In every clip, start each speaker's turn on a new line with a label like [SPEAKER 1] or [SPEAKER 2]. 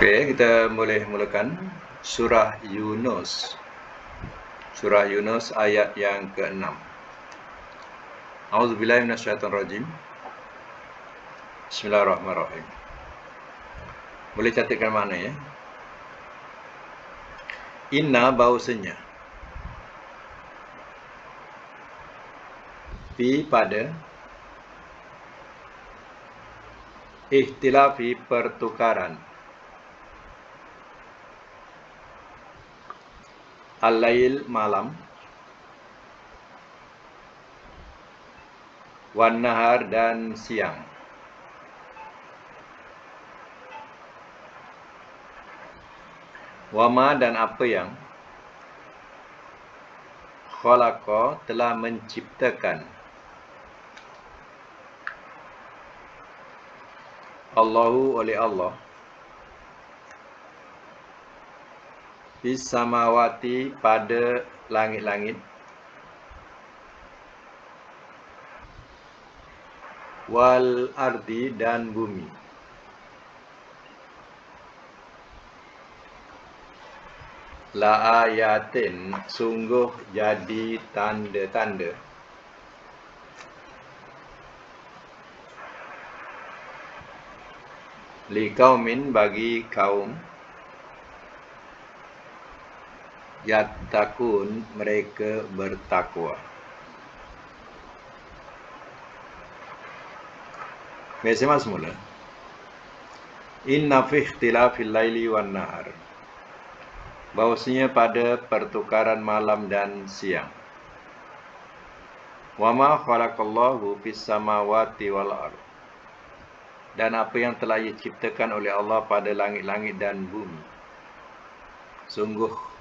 [SPEAKER 1] Okey, kita boleh mulakan surah Yunus. Surah Yunus ayat yang ke-6. A'udzubillahi minasyaitonirrajim. Bismillahirrahmanirrahim. Boleh catatkan mana ya? Inna bahawasanya. Fi pada ihtilafi pertukaran. Al-lail malam. Wan nahar dan siang. Wama dan apa yang khalaqa telah menciptakan Allahu oleh Allah fis samawati pada langit-langit wal ardi dan bumi. La ayatin sungguh jadi tanda-tanda liqaumin bagi kaum yattaqun mereka bertakwa. Biasa semula. Inna fi ikhtilafil laili wan nahar. Bahwasanya pada pertukaran malam dan siang. Wa ma khalaqallahu fis samawati wal ardh. Dan apa yang telah diciptakan oleh Allah pada langit-langit dan bumi. Sungguh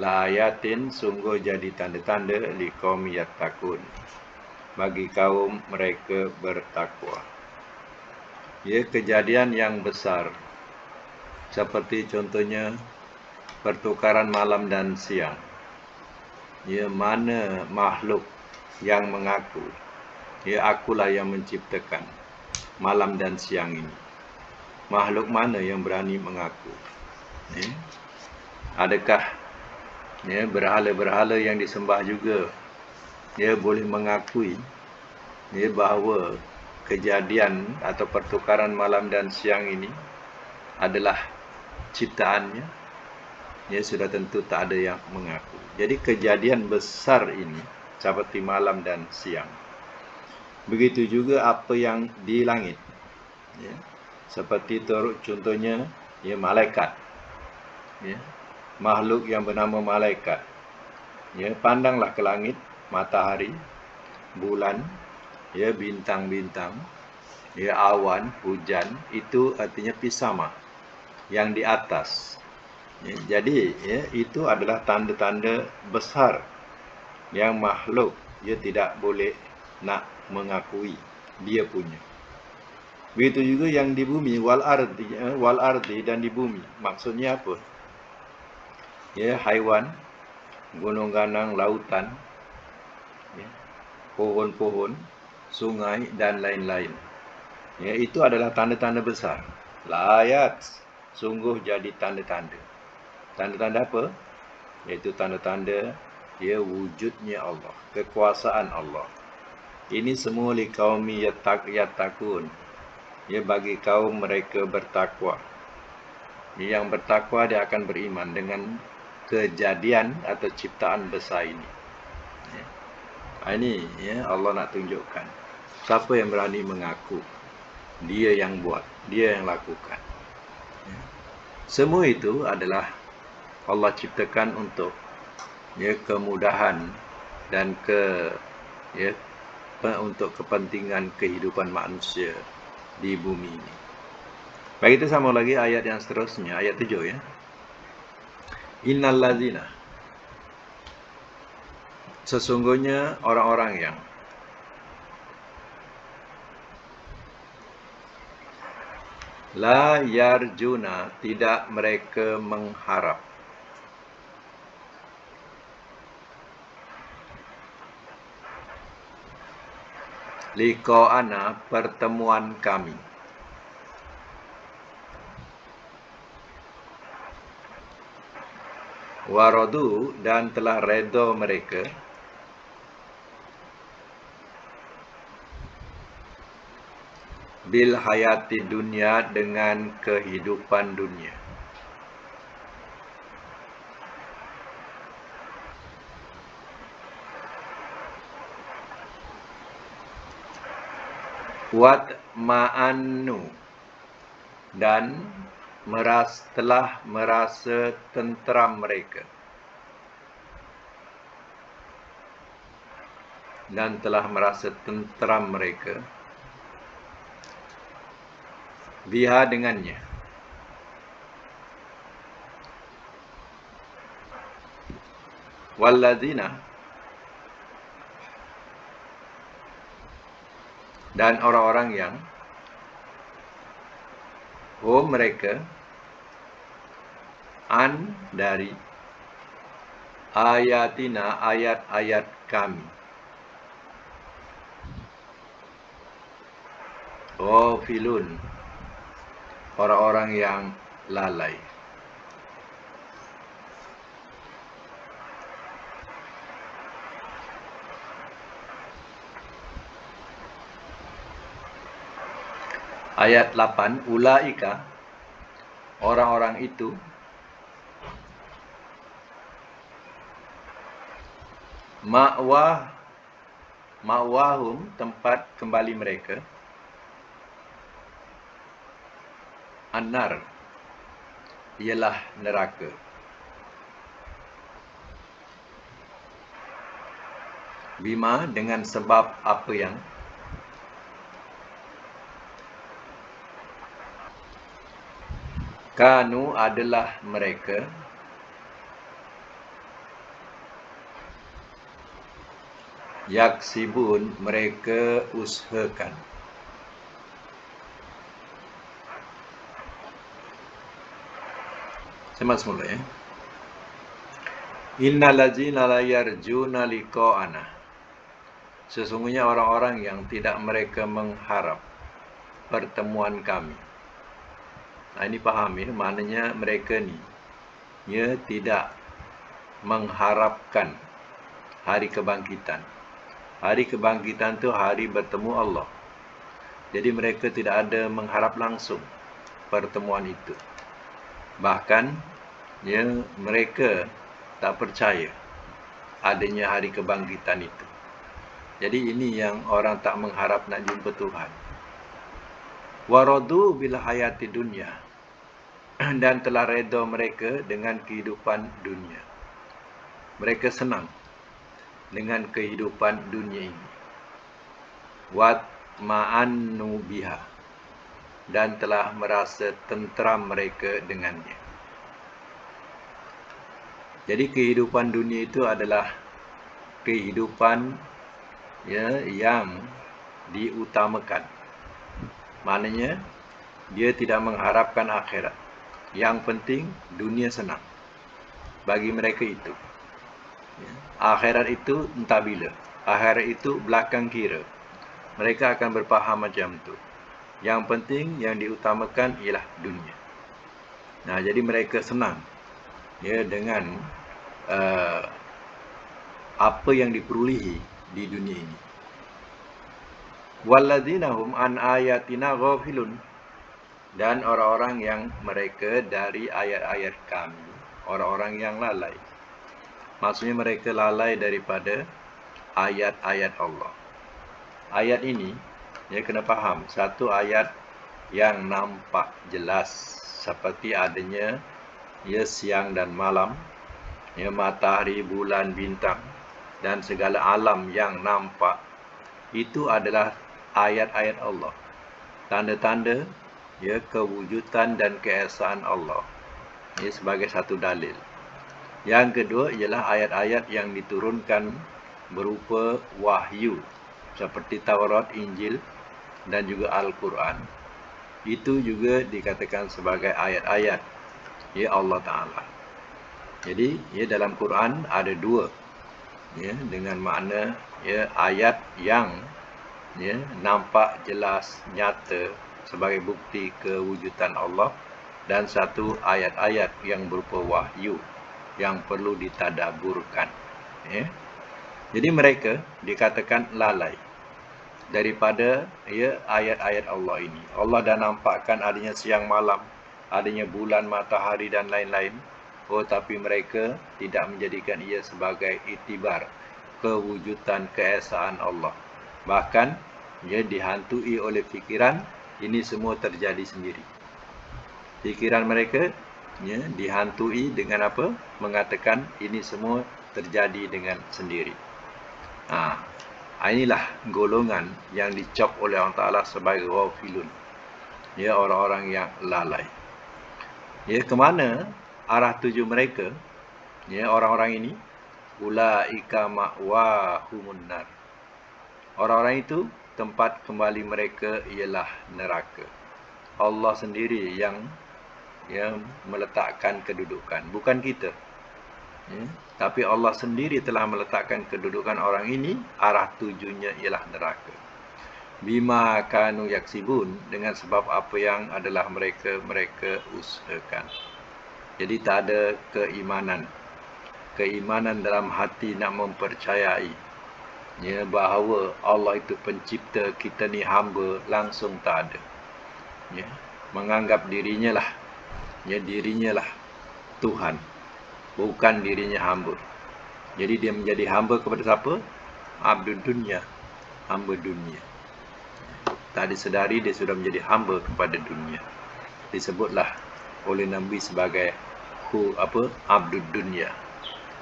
[SPEAKER 1] la ayatin, sungguh jadi tanda-tanda liqaum yattaqun, bagi kaum mereka bertakwa. Ya, kejadian yang besar seperti contohnya pertukaran malam dan siang. Ya, mana makhluk yang mengaku ya akulah yang menciptakan malam dan siang ini? Makhluk mana yang berani mengaku? Ya. Adakah ya berhala-berhala yang disembah juga dia boleh mengakui ya bahawa kejadian atau pertukaran malam dan siang ini adalah ciptaannya? Ya, sudah tentu tak ada yang mengaku. Jadi kejadian besar ini seperti malam dan siang. Begitu juga apa yang di langit. Ya. Seperti contohnya ya malaikat. Ya. Makhluk yang bernama malaikat. Ya, pandanglah ke langit, matahari, bulan, ya bintang-bintang, ya awan, hujan, itu artinya pisama yang di atas. Ya, jadi ya itu adalah tanda-tanda besar yang makhluk dia tidak boleh nak mengakui dia punya. Begitu juga yang di bumi, wal ardi dan di bumi. Maksudnya apa? Ya, haiwan, gunung ganang, lautan, ya, pohon-pohon, sungai dan lain-lain. Ya, itu adalah tanda-tanda besar. Layat, sungguh jadi tanda-tanda. Tanda-tanda apa? Iaitu tanda-tanda ya wujudnya Allah, kekuasaan Allah. Ini semua liqaumi yattaqun. Ya, bagi kaum mereka bertakwa. Yang bertakwa dia akan beriman dengan kejadian atau ciptaan besar ini. Ya. Ini ya Allah nak tunjukkan siapa yang berani mengaku dia yang buat, dia yang lakukan. Ya. Semua itu adalah Allah ciptakan untuk ya kemudahan dan untuk kepentingan kehidupan manusia di bumi ini. Baik, kita sambung lagi ayat yang seterusnya, ayat 7 ya. Innal ladzina, sesungguhnya orang-orang yang la yarjuna, tidak mereka mengharap, liqa'ana, pertemuan kami, Waradu, dan telah redha mereka bil hayati dunia, dengan kehidupan dunia. Wat ma'annu, dan telah merasa tenteram mereka, biha, dengannya. Walladzina, dan orang-orang yang mereka dari ayatina, ayat-ayat kami, filun, orang-orang yang lalai. Ayat 8, ulaika, orang-orang itu, ma'wahum, tempat kembali mereka, annar, ialah neraka. Bima, dengan sebab apa yang kanu, adalah mereka, yaksibun, mereka usahakan. Sama semula ya. Innal ladzina la yarjuna liqa'ana, sesungguhnya orang-orang yang tidak mereka mengharap pertemuan kami. Nah, ini paham ya, maknanya mereka ni tidak mengharapkan hari kebangkitan. Hari kebangkitan tu hari bertemu Allah. Jadi mereka tidak ada mengharap langsung pertemuan itu. Bahkan mereka tak percaya adanya hari kebangkitan itu. Jadi ini yang orang tak mengharap nak jumpa Tuhan. Waradu bil hayati dunya, dan telah redha mereka dengan kehidupan dunia. Mereka senang dengan kehidupan dunia ini. Wat ma'annu biha, dan telah merasa tenteram mereka dengannya. Jadi kehidupan dunia itu adalah kehidupan yang diutamakan. Maknanya dia tidak mengharapkan akhirat. Yang penting dunia senang. Bagi mereka itu. Akhirat itu entah bila. Akhirat itu belakang kira. Mereka akan berfaham macam tu. Yang penting yang diutamakan ialah dunia. Nah, jadi mereka senang dengan apa yang diperolehi di dunia ini. Walladzina hum an ayatina ghafilun, dan orang-orang yang mereka dari ayat-ayat kami, orang-orang yang lalai. Maksudnya mereka lalai daripada ayat-ayat Allah. Ayat ini kena faham, satu ayat yang nampak jelas seperti adanya siang dan malam, matahari, bulan, bintang dan segala alam yang nampak. Itu adalah ayat-ayat Allah, tanda-tanda kewujudan dan keesaan Allah. Ini sebagai satu dalil. Yang kedua ialah ayat-ayat yang diturunkan berupa wahyu seperti Taurat, Injil dan juga Al-Quran. Itu juga dikatakan sebagai ayat-ayat Allah Ta'ala. Jadi dalam Quran ada dua dengan makna ayat yang nampak jelas, nyata sebagai bukti kewujudan Allah, dan satu ayat-ayat yang berupa wahyu yang perlu ditadaburkan. Ya. Jadi mereka dikatakan lalai daripada ayat-ayat Allah ini. Allah dah nampakkan adanya siang malam, adanya bulan, matahari dan lain-lain. Tapi mereka tidak menjadikan ia sebagai iktibar kewujudan keesaan Allah. Bahkan ia dihantui oleh fikiran ini semua terjadi sendiri. Fikiran mereka dihantui dengan apa? Mengatakan ini semua terjadi dengan sendiri. Inilah golongan yang dicap oleh Allah Ta'ala sebagai ghafilun. Orang-orang yang lalai. Kemana arah tuju mereka? Orang-orang ini ulaika ma'wahumun nar. Orang-orang itu tempat kembali mereka ialah neraka. Allah sendiri yang meletakkan kedudukan, bukan kita. Tapi Allah sendiri telah meletakkan kedudukan orang ini, arah tujunya ialah neraka. Bima kanu yaksibun, dengan sebab apa yang adalah mereka usahakan. Jadi tak ada keimanan dalam hati nak mempercayai bahawa Allah itu pencipta, kita ni hamba, langsung tak ada. Menganggap dirinya lah Tuhan, bukan dirinya hamba. Jadi dia menjadi hamba kepada siapa? Abdul dunia, hamba dunia. Tak disedari dia sudah menjadi hamba kepada dunia. Disebutlah oleh Nabi sebagai Abdul dunia,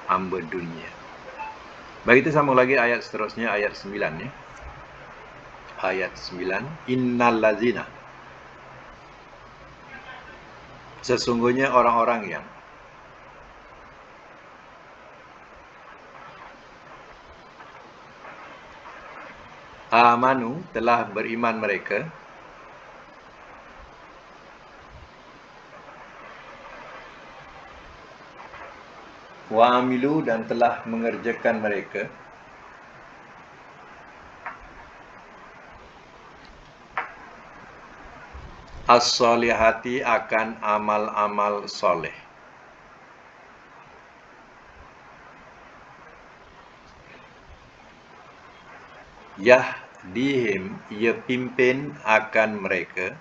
[SPEAKER 1] hamba dunia. Baik, kita sambung lagi ayat seterusnya, ayat 9 ya. Ayat 9, innal lazina, sesungguhnya orang-orang yang amanu, telah beriman mereka, wa amilu, dan telah mengerjakan mereka, as-solihati, akan amal-amal soleh. Yahdihim, ia pimpin akan mereka,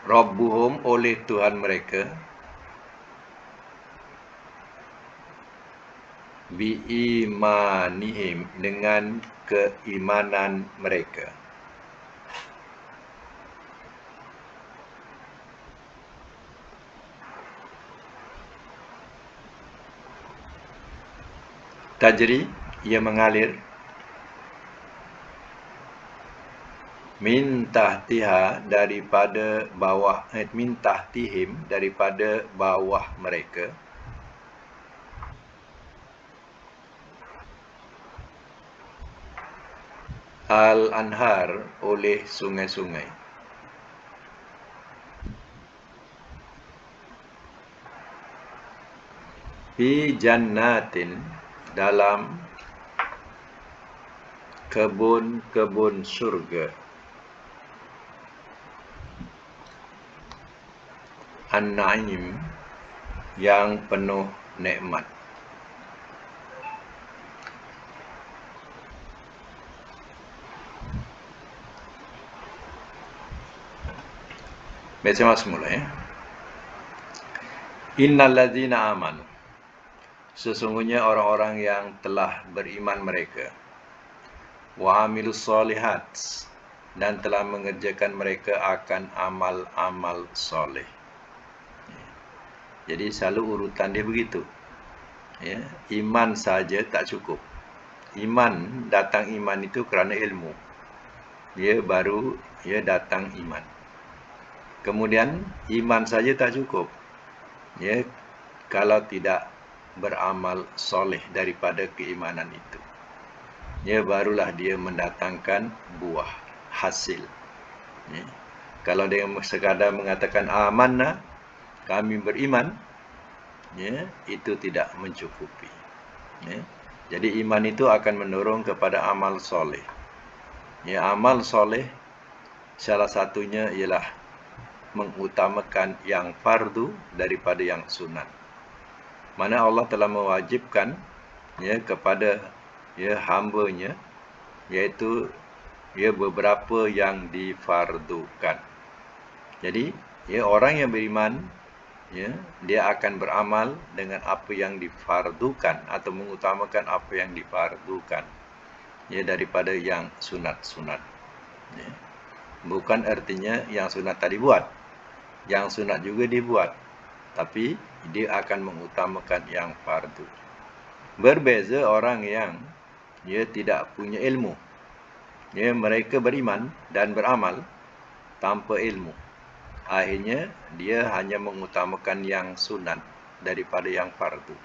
[SPEAKER 1] Rabbuhum, oleh Tuhan mereka, biimanihim, dengan keimanan mereka. Tajri, ia mengalir, min tahtiha, daripada bawah, min tahtihim, daripada bawah mereka, al-anhar, oleh sungai-sungai. Fi jannatin, dalam kebun-kebun surga, an-na'im, yang penuh nikmat. Baca semula ya. Innal ladzina amanu, sesungguhnya orang-orang yang telah beriman mereka, wa amilus solihat, dan telah mengerjakan mereka akan amal-amal soleh. Jadi selalu urutan dia begitu. Iman saja tak cukup. Datang iman itu kerana ilmu. Baru datang iman. Kemudian iman saja tak cukup. Kalau tidak beramal soleh daripada keimanan itu, barulah dia mendatangkan buah, hasil. Kalau dia sekadar mengatakan amanna, kami beriman, itu tidak mencukupi. Jadi iman itu akan mendorong kepada amal soleh. Amal soleh Salah satunya ialah mengutamakan yang fardu daripada yang sunat. Mana Allah telah mewajibkan kepada hamba-Nya, iaitu beberapa yang difardukan. Jadi orang yang beriman, dia akan beramal dengan apa yang difardukan atau mengutamakan apa yang difardukan daripada yang sunat-sunat. Bukan artinya yang sunat tadi buat, yang sunat juga dibuat, tapi dia akan mengutamakan yang fardu. Berbeza orang yang tidak punya ilmu. Mereka beriman dan beramal tanpa ilmu. Akhirnya dia hanya mengutamakan yang sunat daripada yang fardu.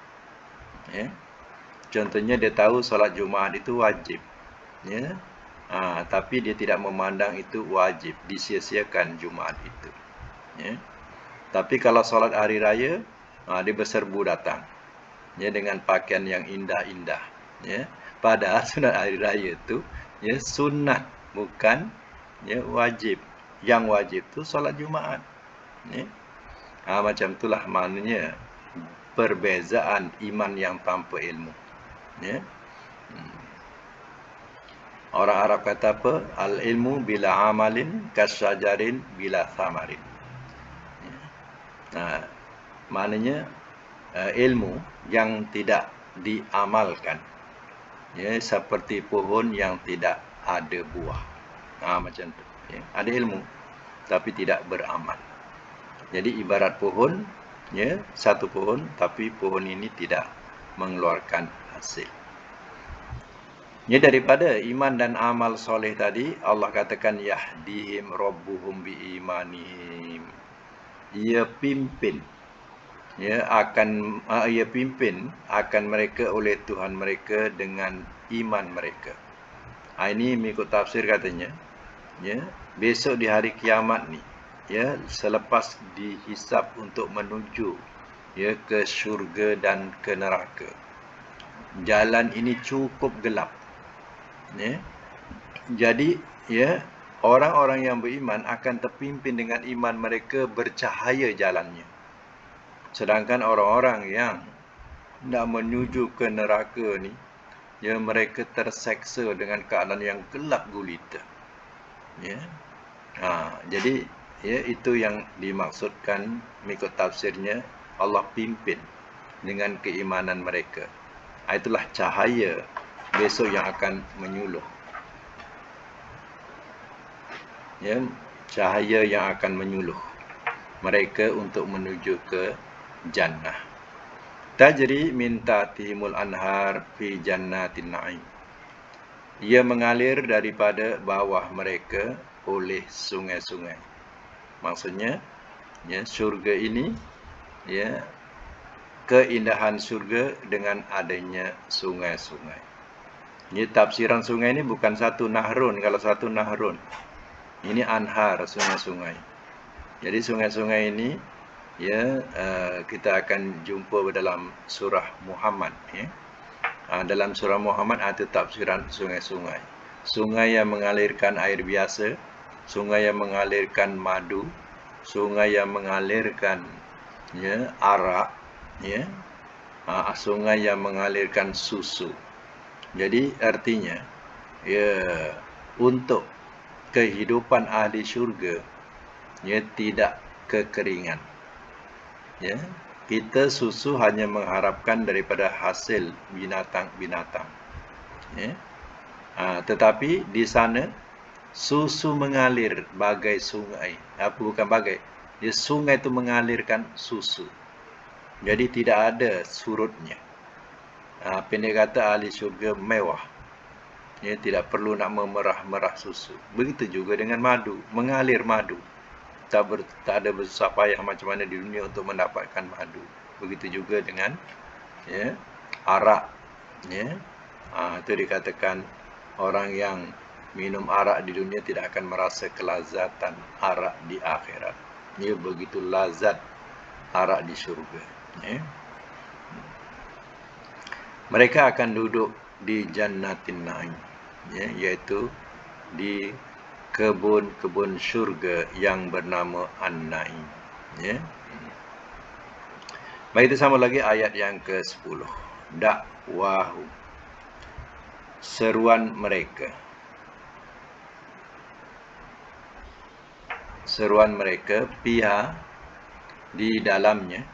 [SPEAKER 1] Contohnya dia tahu solat Jumaat itu wajib. Tapi dia tidak memandang itu wajib, disia-siakan Jumaat itu. Tapi kalau solat hari raya, dia berserbu datang dengan pakaian yang indah-indah. Padahal sunat hari raya itu sunat, bukan wajib. Yang wajib itu solat Jumaat. Macam itulah maknanya perbezaan iman yang tanpa ilmu. Orang Arab kata apa? Al-ilmu bila amalin kasyajarin bila thamarin. Maknanya ilmu yang tidak diamalkan, seperti pohon yang tidak ada buah. Macam tu. Ada ilmu tapi tidak beramal. Jadi ibarat pohon, satu pohon tapi pohon ini tidak mengeluarkan hasil. Daripada iman dan amal soleh tadi, Allah katakan yahdihim rabbuhum biimanihim. Ia pimpin akan mereka oleh Tuhan mereka dengan iman mereka. Ini mengikut tafsir katanya, besok di hari kiamat ni, selepas dihisap untuk menuju ke syurga dan ke neraka, jalan ini cukup gelap. Jadi orang-orang yang beriman akan terpimpin dengan iman mereka, bercahaya jalannya. Sedangkan orang-orang yang nak menuju ke neraka ni, mereka terseksa dengan keadaan yang gelap gulita. Jadi itu yang dimaksudkan mengikut tafsirnya, Allah pimpin dengan keimanan mereka. Itulah cahaya besok yang akan menyuluh. Cahaya yang akan menyuluh mereka untuk menuju ke jannah. Tajri min tahtihimul anhar fi jannatin na'im. Ia mengalir daripada bawah mereka oleh sungai-sungai. Maksudnya, syurga ini, keindahan syurga dengan adanya sungai-sungai. Tafsiran sungai ini bukan satu nahrun. Kalau satu nahrun, ini anhar, sungai-sungai. Jadi sungai-sungai ini kita akan jumpa dalam surah Muhammad. Dalam surah Muhammad ada tafsiran sungai-sungai. Sungai yang mengalirkan air biasa, sungai yang mengalirkan madu, sungai yang mengalirkan arak, sungai yang mengalirkan susu. Jadi artinya untuk kehidupan ahli syurga tidak kekeringan. Kita susu hanya mengharapkan daripada hasil binatang-binatang. Tetapi di sana susu mengalir bagai sungai. Bukan bagai, sungai itu mengalirkan susu. Jadi tidak ada surutnya. Pendek kata, ahli syurga mewah. Tidak perlu nak memerah-merah susu. Begitu juga dengan madu, mengalir madu. Tak ada bersusah payah macam mana di dunia untuk mendapatkan madu. Begitu juga dengan arak. Itu dikatakan orang yang minum arak di dunia tidak akan merasa kelazatan arak di akhirat. Begitu lazat arak di syurga. Mereka akan duduk di jannatin na'im, iaitu di kebun-kebun syurga yang bernama An-Naim. Ya. Baik, kita sama lagi ayat yang ke-10. Dakwahu, seruan mereka. Seruan mereka fiha, di dalamnya,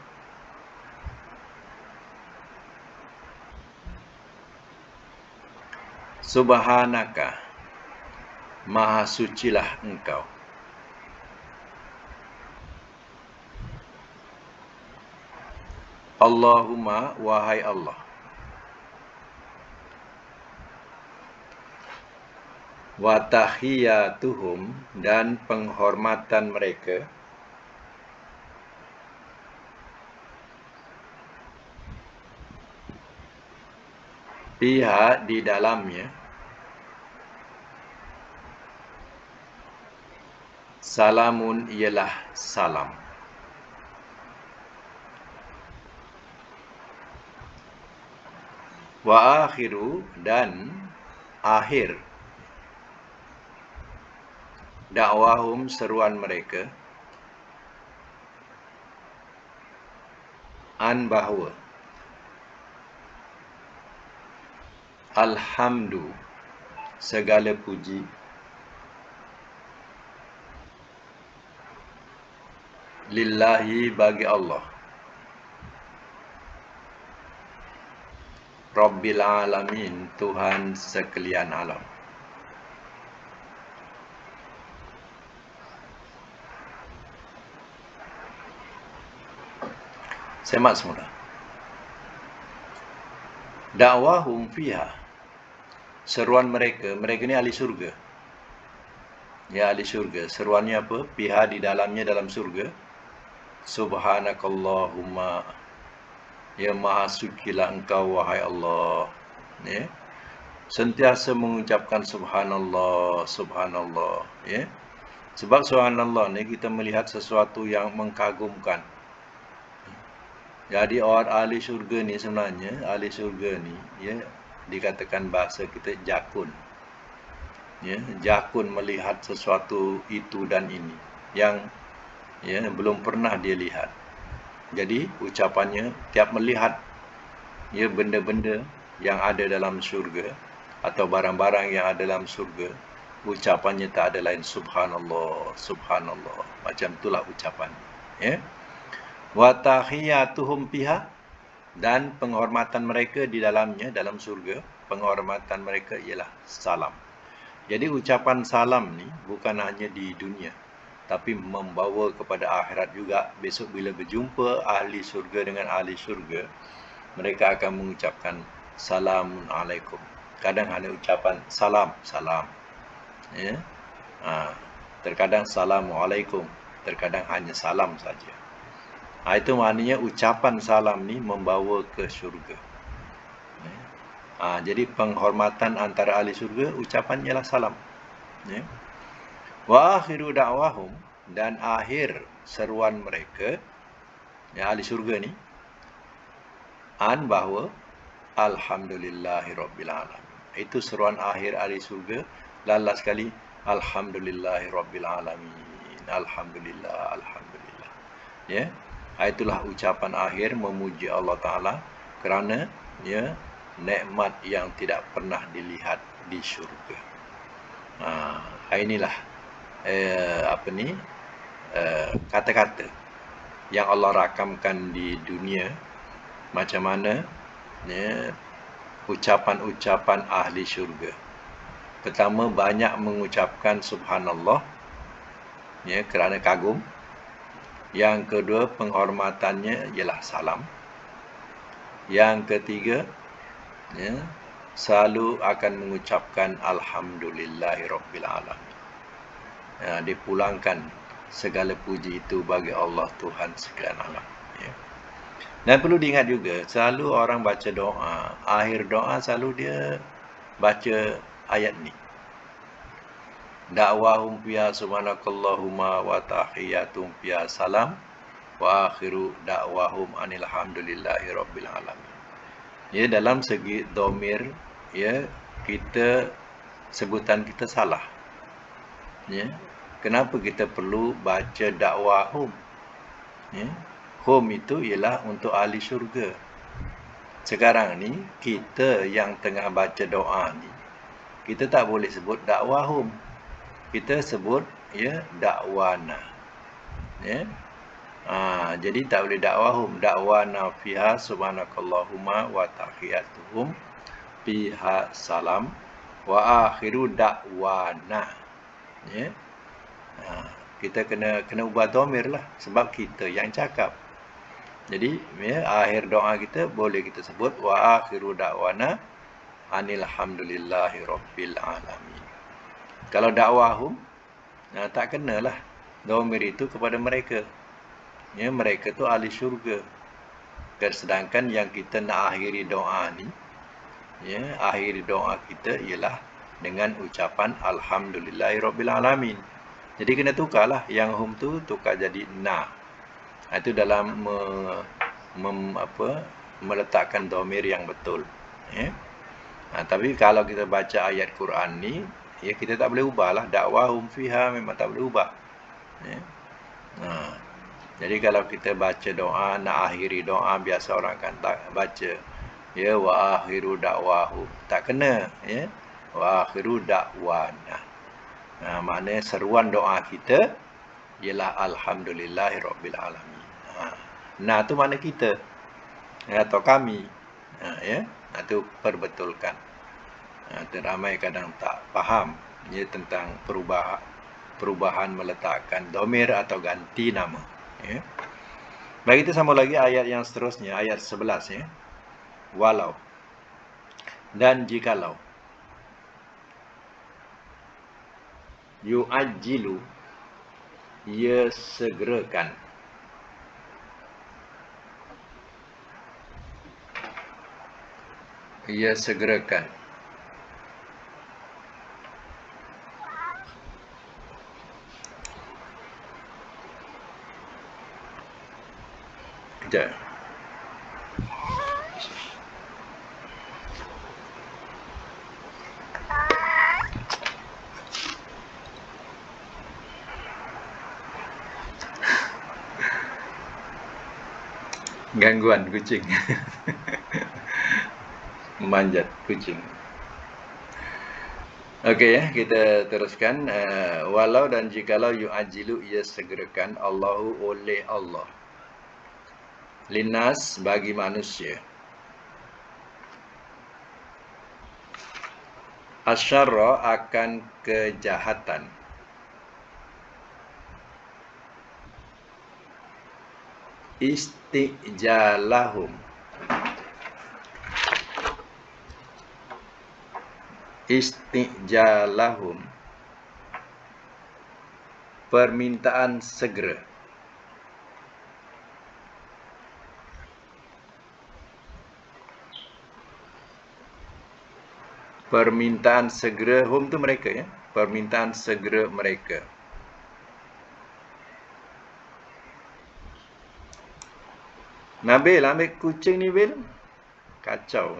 [SPEAKER 1] subhanaka, maha sucilah engkau. Allahumma, wahai Allah. Wa tahiyatuhum, dan penghormatan mereka, fiha, di dalamnya, salamun, ialah salam. Wa akhiru, dan akhir, dakwahum, seruan mereka, an, bahawa, alhamdu, segala puji, lillahi, bagi Allah, Rabbil alamin, Tuhan sekalian alam. Semak semula. Dakwahum fiha, seruan mereka, mereka ni ahli surga. Ya, ahli surga. Seruannya apa? Fiha, di dalamnya, dalam surga. Subhanakallahumma, ya maha sucilah engkau wahai Allah. Ya. Sentiasa mengucapkan subhanallah, subhanallah. Ya. Sebab subhanallah ni kita melihat sesuatu yang mengkagumkan. Jadi orang ahli syurga ni sebenarnya, ahli syurga ni, ya, dikatakan bahasa kita jakun. Ya, jakun melihat sesuatu itu dan ini yang, ya, belum pernah dia lihat. Jadi ucapannya tiap melihat, ya, benda-benda yang ada dalam syurga atau barang-barang yang ada dalam syurga, ucapannya tak ada lain subhanallah, subhanallah. Macam itulah ucapan. Ya. Wa tahiyatuhum fiha, dan penghormatan mereka di dalamnya, dalam surga, penghormatan mereka ialah salam. Jadi ucapan salam ni bukan hanya di dunia, tapi membawa kepada akhirat juga. Besok bila berjumpa ahli surga dengan ahli surga, mereka akan mengucapkan salamun alaikum. Kadang hanya ucapan salam, salam. Ya. Terkadang assalamualaikum, terkadang hanya salam saja. Itu maknanya ucapan salam ni membawa ke syurga. Jadi penghormatan antara ahli syurga, ucapan ialah salam. Ya. Wa akhiru da'wahum, dan akhir seruan mereka, ya, ahli syurga ni, an, bahawa alhamdulillahi rabbil alamin. Itu seruan akhir ahli syurga. Lalas sekali, alhamdulillahi rabbil alamin. Alhamdulillah, alhamdulillah. Ya. Itulah ucapan akhir memuji Allah Ta'ala kerana, ya, nikmat yang tidak pernah dilihat di syurga. Inilah kata-kata yang Allah rakamkan di dunia. Macam mana, ya, ucapan-ucapan ahli syurga. Pertama, banyak mengucapkan subhanallah, ya, kerana kagum. Yang kedua, penghormatannya ialah salam. Yang ketiga, ya, selalu akan mengucapkan alhamdulillahirabbil alamin. Dipulangkan segala puji itu bagi Allah, Tuhan sekalian alam. Ya. Dan perlu diingat juga, selalu orang baca doa, akhir doa selalu dia baca ayat ni. Da'wahum fiha subhanakallahumma wa tahiyatum fiha salam wa akhiru da'wahum anil hamdulillahi rabbil alamin. Ya, dalam segi dhamir, ya, kita sebutan kita salah. Ya. Kenapa kita perlu baca dakwah hum? Ya. Hum itu ialah untuk ahli syurga. Sekarang ni kita yang tengah baca doa ni, kita tak boleh sebut dakwah hum. Kita sebut ya dakwana. Ya. Jadi tak boleh dakwahum. Dakwana fiha subhanakallahumma wa tahiyatuhum fiha salam wa akhiru dakwana. Ya. Kita kena ubah dhamir lah sebab kita yang cakap. Jadi ya, akhir doa kita boleh kita sebut wa akhiru dakwana anilhamdulillahi rabbil alamin. Kalau dakwahum tak kenalah dhamir itu kepada mereka. Ya, mereka tu ahli syurga. Sedangkan yang kita nak akhiri doa ni, ya, akhiri doa kita ialah dengan ucapan alhamdulillahirabbil alamin. Jadi kena tukarlah yang hum tu tukar jadi na. Itu dalam meletakkan dhamir yang betul. Ya. Tapi kalau kita baca ayat Quran ni, ya kita tak boleh ubahlah. Dakwahum fiha memang tak boleh ubah. Ya. Jadi kalau kita baca doa, nak akhiri doa, biasa orang kan tak baca. Ya, wa akhiru dakwahu. Tak kena. Ya. Wa akhiru dakwana. Maknanya seruan doa kita ialah alhamdulillahirabbil alamin. Nah, tu makna kita. Atau kami. Ya. Itu perbetulkan. Ramai kadang tak faham ya, tentang perubahan meletakkan dhamir atau ganti nama. Ya. Baik, kita sambung lagi ayat yang seterusnya, ayat 11 ya. Walau dan jikalau yu'ajjilu ia segerakan Sekejap. Gangguan kucing. Memanjat kucing. Okey ya, kita teruskan. Walau dan jikalau yu'ajilu ia segerakan Allahu oleh Allah. Linnas bagi manusia. Asyarra akan kejahatan. Istijalahum. Istijalahum. Permintaan segera. Permintaan segera hum tu mereka ya. Permintaan segera mereka. Nabil, ambil kucing ni Bil. Kacau.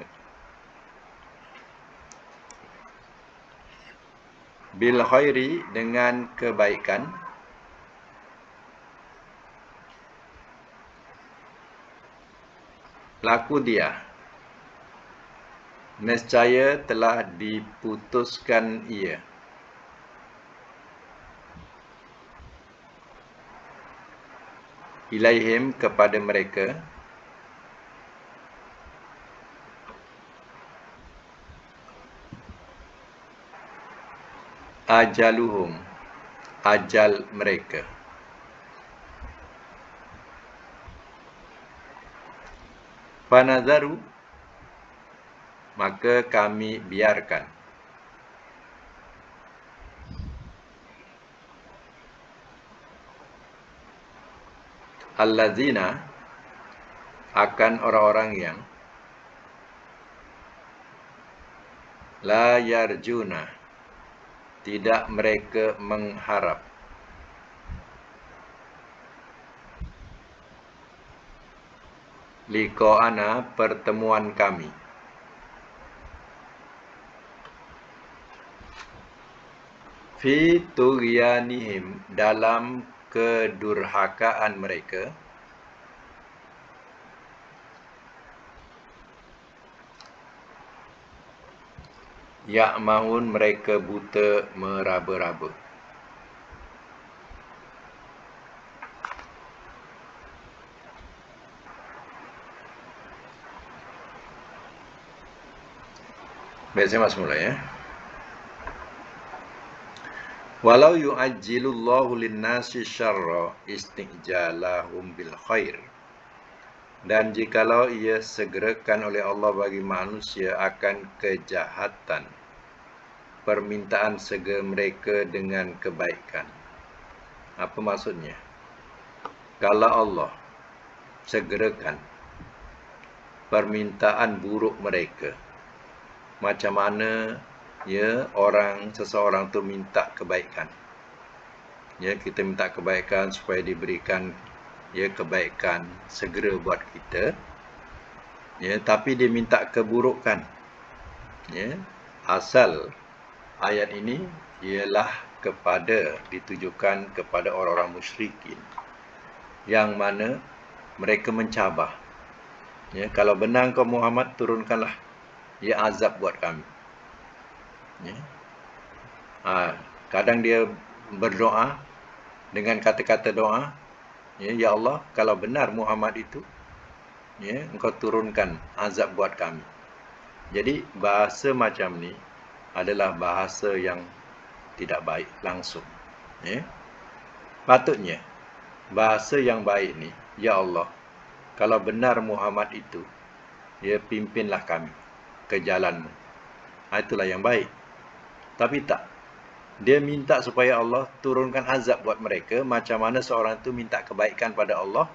[SPEAKER 1] Bil khairi dengan kebaikan. Laku dia. Nescaya telah diputuskan ia. Ilaihim kepada mereka. Ajaluhum. Ajal mereka. Fanazaru. Maka kami biarkan. Allazina akan orang-orang yang la yarjuna tidak mereka mengharap liqa'ana pertemuan kami fi tughyanihim, dalam kedurhakaan mereka, ya'mahun, mereka buta meraba-raba. Baik, saya masuk mula ya. Walau yu'ajjilullahu lin-nasi syarra isti'jalahum bil khair. Dan jikalau ia segerakan oleh Allah bagi manusia akan kejahatan, permintaan segera mereka dengan kebaikan. Apa maksudnya? Kalau Allah segerakan permintaan buruk mereka, macam mana ya seseorang tu minta kebaikan. Ya, kita minta kebaikan supaya diberikan ya kebaikan segera buat kita. Ya, tapi dia minta keburukan. Ya, asal ayat ini ialah ditujukan kepada orang-orang musyrikin yang mana mereka mencabar. Ya, kalau benar kau Muhammad, turunkanlah ya azab buat kami. Ya. Kadang dia berdoa dengan kata-kata doa, ya Allah, kalau benar Muhammad itu, ya, engkau turunkan azab buat kami. Jadi bahasa macam ni adalah bahasa yang tidak baik langsung. Ya. Patutnya bahasa yang baik ni, ya Allah, kalau benar Muhammad itu, ya, pimpinlah kami ke jalan-Mu. Itulah yang baik. Tapi tak. Dia minta supaya Allah turunkan azab buat mereka. Macam mana seorang itu minta kebaikan pada Allah,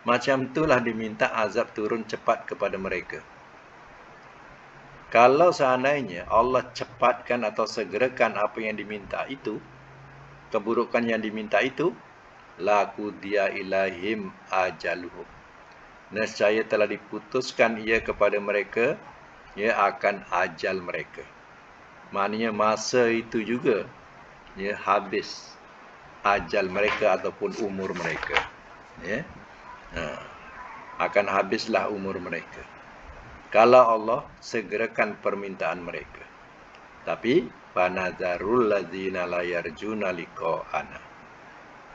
[SPEAKER 1] macam itulah diminta azab turun cepat kepada mereka. Kalau seandainya Allah cepatkan atau segerakan apa yang diminta itu, keburukan yang diminta itu, laqudiya ilaihim ajaluhum, nescaya telah diputuskan ia kepada mereka, ia akan ajal mereka. Maknanya masa itu juga ya habis ajal mereka ataupun umur mereka. Ya. Akan habislah umur mereka kalau Allah segerakan permintaan mereka. Tapi fanazarul ladzina la yarjuna liqa'ana,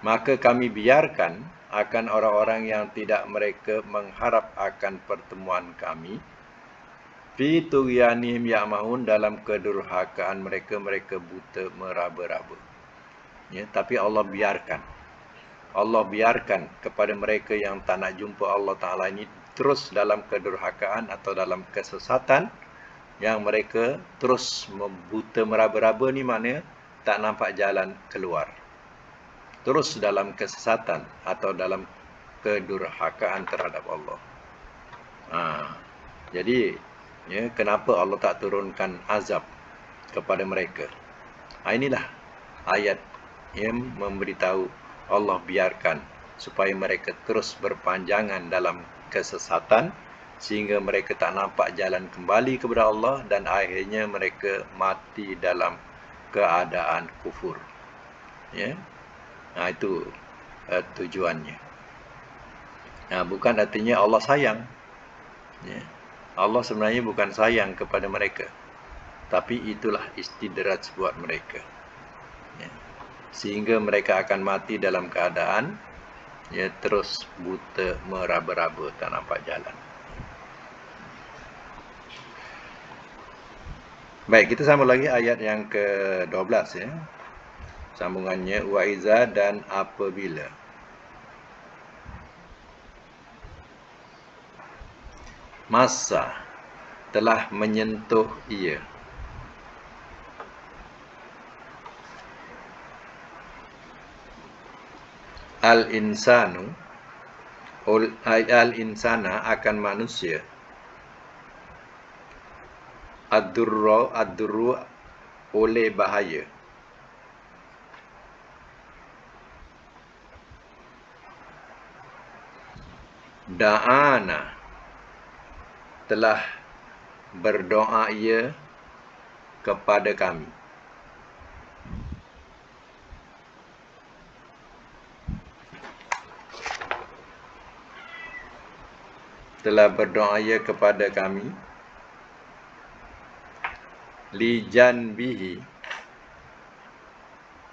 [SPEAKER 1] maka kami biarkan akan orang-orang yang tidak mereka mengharap akan pertemuan kami, fi tughyanihim ya'mahun, dalam kedurhakaan mereka, mereka buta meraba-raba. Ya, tapi Allah biarkan kepada mereka yang tak nak jumpa Allah Ta'ala ini terus dalam kedurhakaan atau dalam kesesatan, yang mereka terus buta meraba-raba ni maknanya tak nampak jalan keluar, terus dalam kesesatan atau dalam kedurhakaan terhadap Allah. Jadi ya, kenapa Allah tak turunkan azab kepada mereka? Inilah ayat yang memberitahu Allah biarkan supaya mereka terus berpanjangan dalam kesesatan, sehingga mereka tak nampak jalan kembali kepada Allah, dan akhirnya mereka mati dalam keadaan kufur. Ya, itu tujuannya. Bukan artinya Allah sayang. Ya. Allah sebenarnya bukan sayang kepada mereka, tapi itulah istidraj buat mereka. Ya. Sehingga mereka akan mati dalam keadaan ya terus buta meraba-raba, tak nampak jalan. Baik, kita sambung lagi ayat yang ke-12 ya. Sambungannya wa iza, dan apabila. Masa telah menyentuh ia. Al-insanu, al-insana, akan manusia. Ad-durru, oleh bahaya. Da'ana, telah berdoa ia kepada kami. telah berdoa ia kepada kami li janbihi,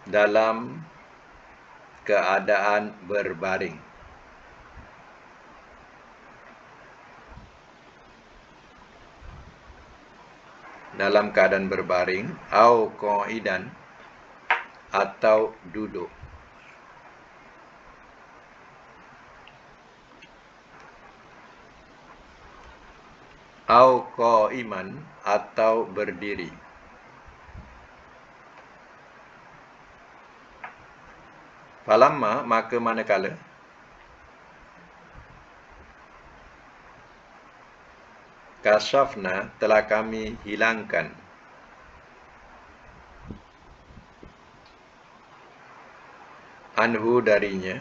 [SPEAKER 1] dalam keadaan berbaring. Dalam keadaan berbaring, au qa'idan, atau duduk. Au qa'iman, atau berdiri. Falamma, maka manakala kasyafna, telah kami hilangkan anhu, darinya,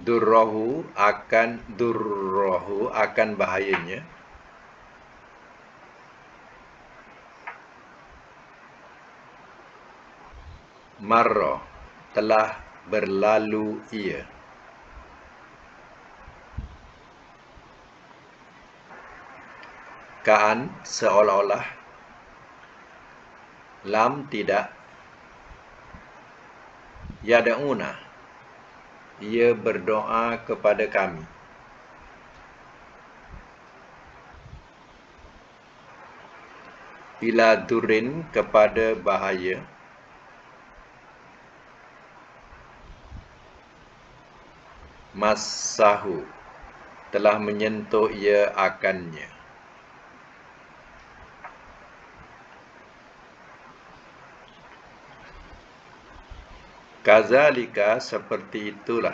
[SPEAKER 1] durrahu, akan bahayanya, marra, telah berlalu ia. Ka'an, seolah-olah, lam, tidak, yada'una, ia berdoa kepada kami, ila durin, kepada bahaya, massahu, telah menyentuh ia akannya. Kazalika, seperti itulah,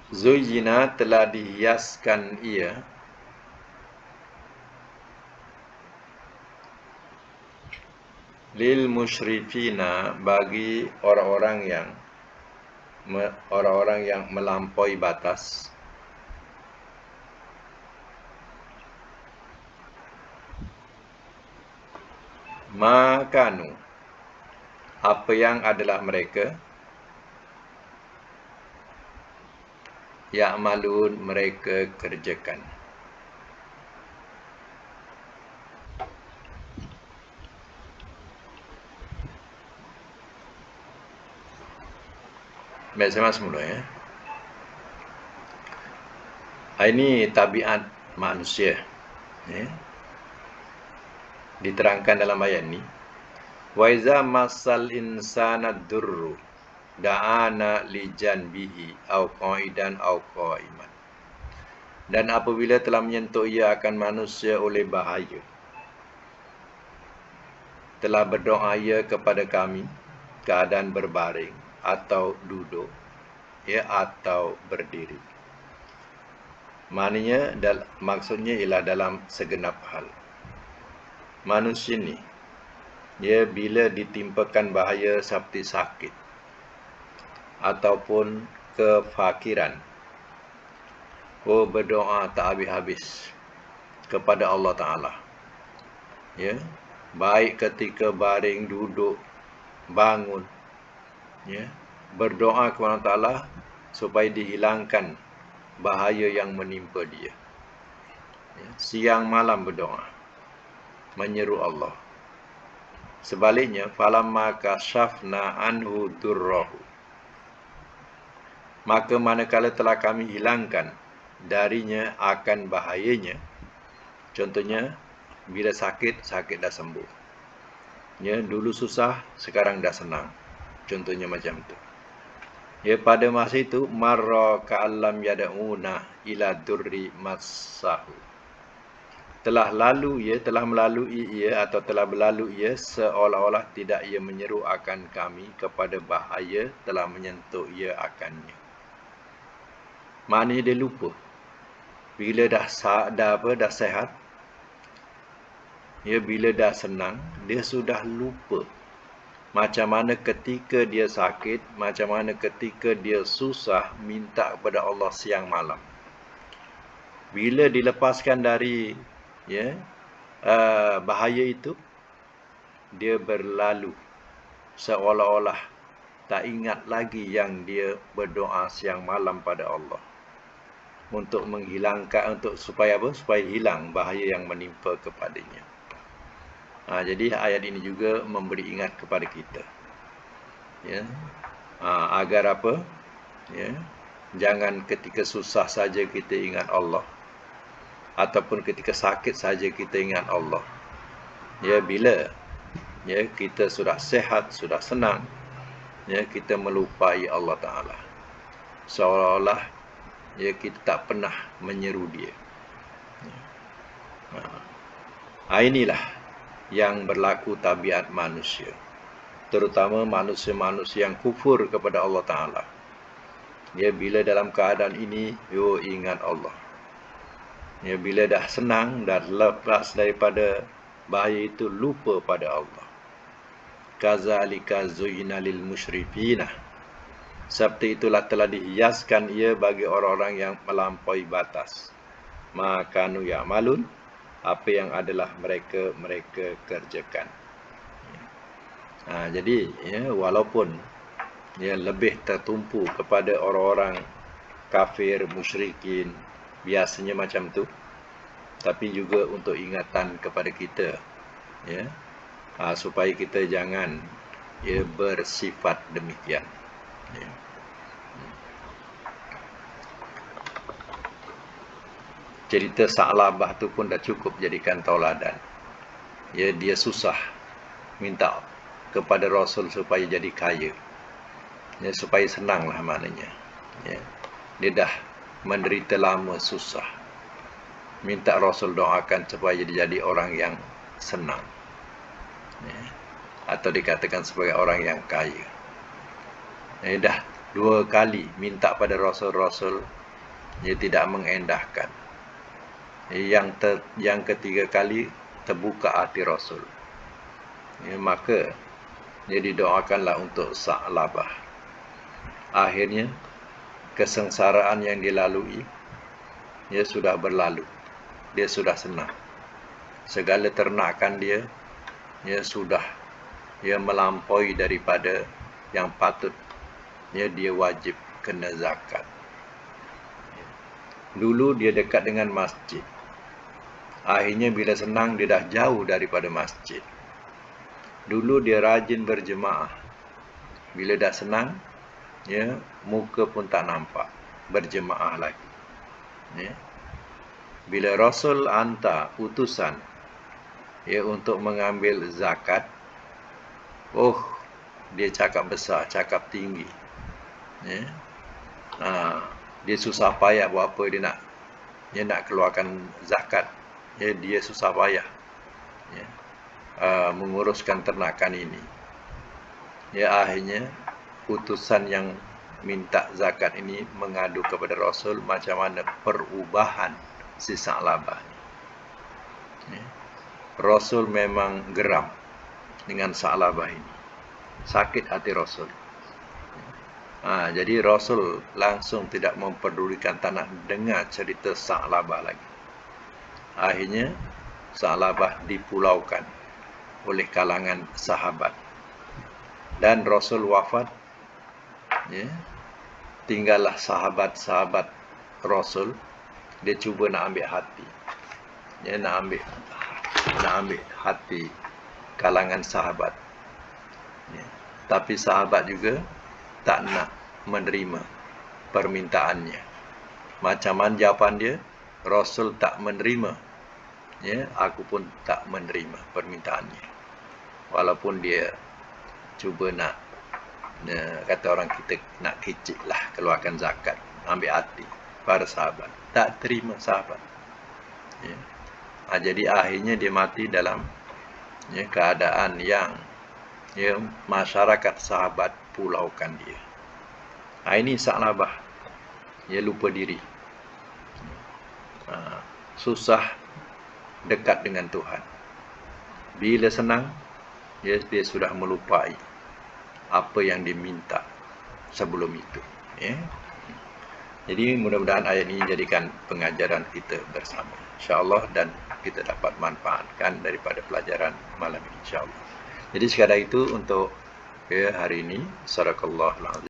[SPEAKER 1] zuyyina, telah dihiaskan ia, lil musyrifina, bagi orang-orang yang melampaui batas, makanu, apa yang adalah mereka, ya'malun, mereka kerjakan. Baik, saya masuk mula ya. Ini tabiat manusia ya. Diterangkan dalam ayat ni, wa iza massal insana durru da'ana li janbihi au qa'idan au qa'iman. Dan apabila telah menyentuh ia akan manusia oleh bahaya, telah berdoa ia kepada kami keadaan berbaring atau duduk ya, atau berdiri. Maknanya maksudnya ialah dalam segenap hal. Manusia ni dia bila ditimpakan bahaya seperti sakit ataupun kefakiran, berdoa tak habis-habis kepada Allah Ta'ala ya, baik ketika baring, duduk, bangun ya, berdoa kepada Allah Ta'ala supaya dihilangkan bahaya yang menimpa dia ya, siang malam berdoa menyeru Allah. Sebaliknya, falamma kasyafna anhu durrahu, maka manakala telah kami hilangkan darinya akan bahayanya, contohnya bila sakit dah sembuh ya, dulu susah sekarang dah senang, contohnya macam tu ya. Pada masa itu, marra ka'allam yada'una ila durri massahu, telah melalui ia atau telah berlalu ia seolah-olah tidak ia menyeru akan kami kepada bahaya telah menyentuh ia akannya. Maknanya dia lupa. Bila dah sehat ya, bila dah senang, dia sudah lupa macam mana ketika dia sakit, macam mana ketika dia susah minta kepada Allah siang malam. Bila dilepaskan dari bahaya itu, dia berlalu seolah-olah tak ingat lagi yang dia berdoa siang malam pada Allah untuk menghilangkan, supaya apa? Supaya hilang bahaya yang menimpa kepadanya. Jadi ayat ini juga memberi ingat kepada kita, ya, agar apa? Ya, jangan ketika susah saja kita ingat Allah, ataupun ketika sakit saja kita ingat Allah. Ya, bila ya kita sudah sehat, sudah senang, ya, kita melupai Allah Ta'ala, seolah-olah ya kita tak pernah menyeru dia. Inilah yang berlaku tabiat manusia, terutama manusia-manusia yang kufur kepada Allah Ta'ala. Ya, bila dalam keadaan ini, ingat Allah. Ya, bila dah senang, dah lepas daripada bahaya itu, lupa pada Allah. Kazalika zuyyina lil musyrifina. Seperti itulah telah dihiaskan ia bagi orang-orang yang melampaui batas. Makanu ya'malun, apa yang adalah mereka kerjakan. Jadi ya, walaupun ya lebih tertumpu kepada orang-orang kafir, musyrikin, biasanya macam tu, tapi juga untuk ingatan kepada kita, ya, supaya kita jangan ya bersifat demikian. Ya. Cerita Sa'labah tu pun dah cukup jadikan tauladan. Ya, dia susah minta kepada Rasul supaya jadi kaya. Ya, supaya senanglah maknanya. Ya. Dia dah menderita lama susah. Minta Rasul doakan supaya jadi orang yang senang. Ya. Atau dikatakan sebagai orang yang kaya. Ya, dah 2 kali minta pada Rasul, dia tidak mengendahkan. Yang ketiga kali terbuka hati Rasul. Ya, maka dia didoakanlah untuk Sa'labah. Akhirnya kesengsaraan yang dilalui dia sudah berlalu. Dia sudah senang. Segala ternakan dia sudah melampaui daripada yang patut dia wajib kena zakat. Dulu dia dekat dengan masjid. Akhirnya bila senang dia dah jauh daripada masjid. Dulu dia rajin berjemaah. Bila dah senang, ya, muka pun tak nampak, berjemaah lagi. Ya. Bila Rasul hantar utusan ya untuk mengambil zakat, dia cakap besar, cakap tinggi. Ya. Dia susah payah buat apa dia nak keluarkan zakat. Ya, dia susah payah ya, menguruskan ternakan ini. Ya, akhirnya utusan yang minta zakat ini mengadu kepada Rasul macam mana perubahan si Sa'labah. Ya. Rasul memang geram dengan Sa'labah ini. Sakit hati Rasul. Jadi Rasul langsung tidak memperdulikan, tak nak dengar cerita Sa'labah lagi. Akhirnya Sa'labah dipulaukan oleh kalangan sahabat. Dan Rasul wafat, ya, tinggallah sahabat-sahabat Rasul. Dia cuba nak ambil hati, ya, nak ambil hati kalangan sahabat, ya. Tapi sahabat juga tak nak menerima permintaannya. Macam mana jawapan dia? Rasul tak menerima, ya, aku pun tak menerima permintaannya. Walaupun dia cuba nak, kata orang kita, nak kicik lah, keluarkan zakat, ambil hati para sahabat, tak terima sahabat. Ya. Jadi akhirnya dia mati dalam keadaan yang masyarakat sahabat pulaukan dia. Ini Sa'labah, lupa diri, susah dekat dengan Tuhan. Bila senang, dia sudah melupai apa yang diminta sebelum itu. Ya. Jadi mudah-mudahan ayat ini jadikan pengajaran kita bersama, insya-Allah, dan kita dapat manfaatkan daripada pelajaran malam ini, insya-Allah. Jadi sekadar itu untuk hari ini. Sadaqallahul azim.